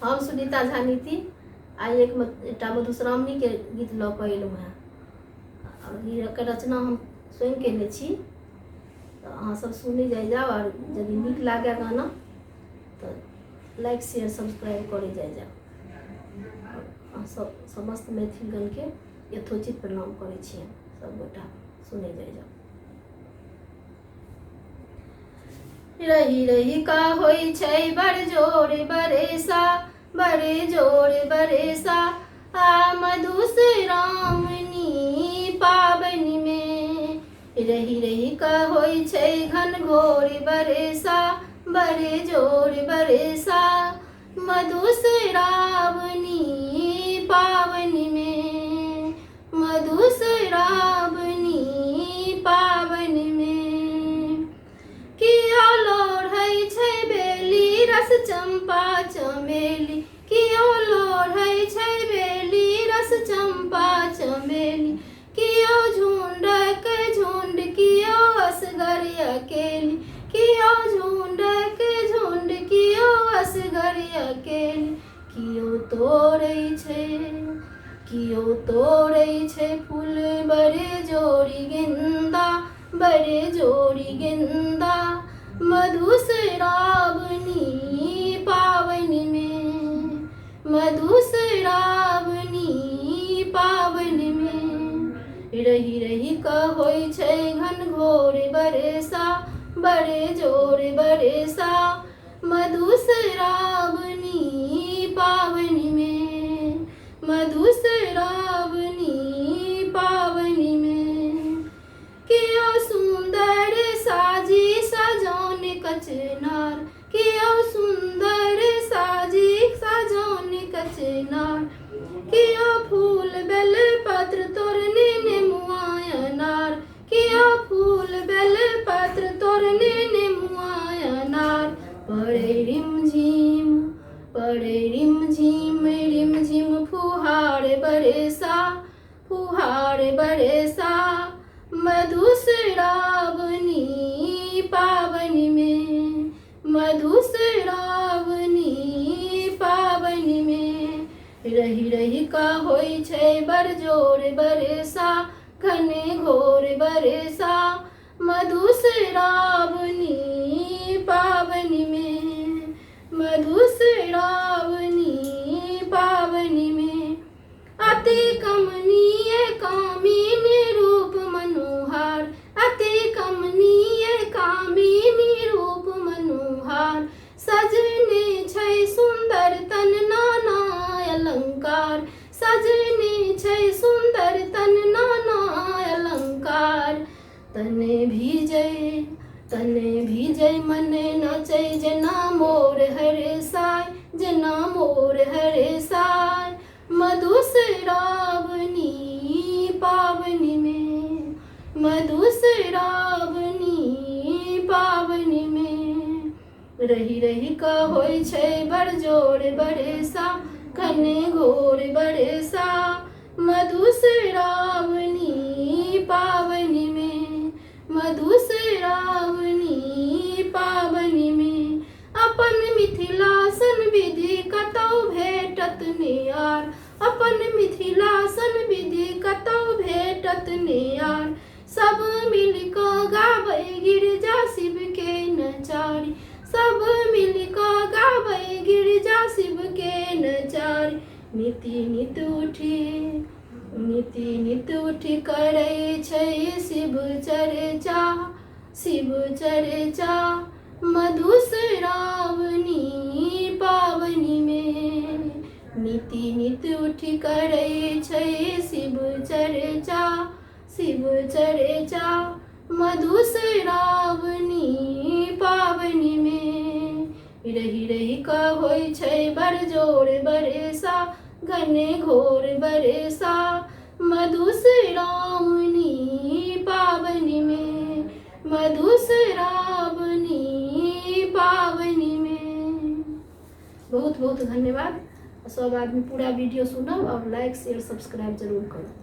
हम सुनीता झा नीति आई एकटा मधुश्रावणी के गीत लऽ कऽ अयलहुँ हैं। एकर रचना हम स्वयं केने छी, तो अहाँ सब सुनी जाओ और यदि नीक लागे गाना तो लाइक शेयर सब्सक्राइब करे जाओ। सब समस्त मैथिलगण के यथोचित प्रणाम करे छियनि। सब गोटा सुने जाओ। रही रही का होई छै बड़ जोर बरेसा, बड़े जोर बरेसा आ मधुश्रावणी पाबनि में। रही रही का होई छै घन घोर बरेसा, बड़े जोर बरेसा मधुश्रावणी पाबनि में, मधुश्रावणी पाबनि में। किया लोढ़ै छै बेली रस चंपा चमेली, कियो लोढ़ै छै बेली रस चंपा चमेली। कियो झुंडक झुंड कियो असगर अकेली, कियो झुंडक झुंड कियो असगर अकेली। कियो तोड़ै छै, कियो तोड़ै छै फूल बड़े जोड़ी गेंदा, बड़े जोड़ी गेंदा मधुश्रावणी पाबनि में, मधुश्रावणी पाबनि में। रही रही का होई छै घन घोर बरेसा, बड़े जोर बरेसा मधुश्रावणी पाबनि में, मधुश्रावणी पाबनि में। कियो सुंदर साजी सजौन कचनार, कियो सुंदर साजी सजौन कचनार। कियो फूल बेल पत्र तोड़ने नेमुआ अनार, कियो फूल बेल पत्र तोड़ने नेमुआ अनार। पड़े रिमझिम, पड़े रिमझिम रिमझिम फुहार बरेसा, फुहार बरेसा मधुश्रावणी पाबनि में, मधुश्रावणी पाबनि में। रही रही का होई छै बड़ जोर बरेसा, घने घोर बरेसा मधुश्रावणी पाबनि में, मधुश्रावणी पाबनि में। अति कमनीय कामिनी रूप मनोहार, अति कमनीय कामिनी रूप मनोहार। सजने छै सुंदर तन नाना अलंकार, सजने छै सुंदर तन नाना अलंकार। तने भीजै मने नाचै जेना मोर हरेसाय, जेना मोर हरेसाय मधुश्रावणी पाबनि में, मधुश्रावणी पाबनि में। रही रही का होई छै बड़ जोर बरेसा, घने घोर बरेसा मधुश्रावणी पाबनि में, मधुश्रावणी पाबनि में। अपन मिथिलासन विधि कतौ भेटत नेयार, अपन मिथिलासन विधि कतौ भेटत नेयार। सब मिल कऽ गाबै गिरजा शिव के नचारी, सब मिल कऽ गाबै गिरजा शिव के नचारी। निति नित उठी, निति नित उठी करै छै शिव चर्चा, शिव चर्चा मधुश्रावणी पाबनि में। निति नित उठी करै छै शिव चर्चा, शिव चर्चा मधुश्रावणी पाबनि में। रही रही का होई छै बड़ जोर बरेसा, घने घोर बरेसा मधुश्रावणी पाबनि में, मधुश्रावणी पाबनि में। बहुत बहुत धन्यवाद। सब आदमी पूरा वीडियो सुनब और लाइक शेयर सब्सक्राइब जरूर करो।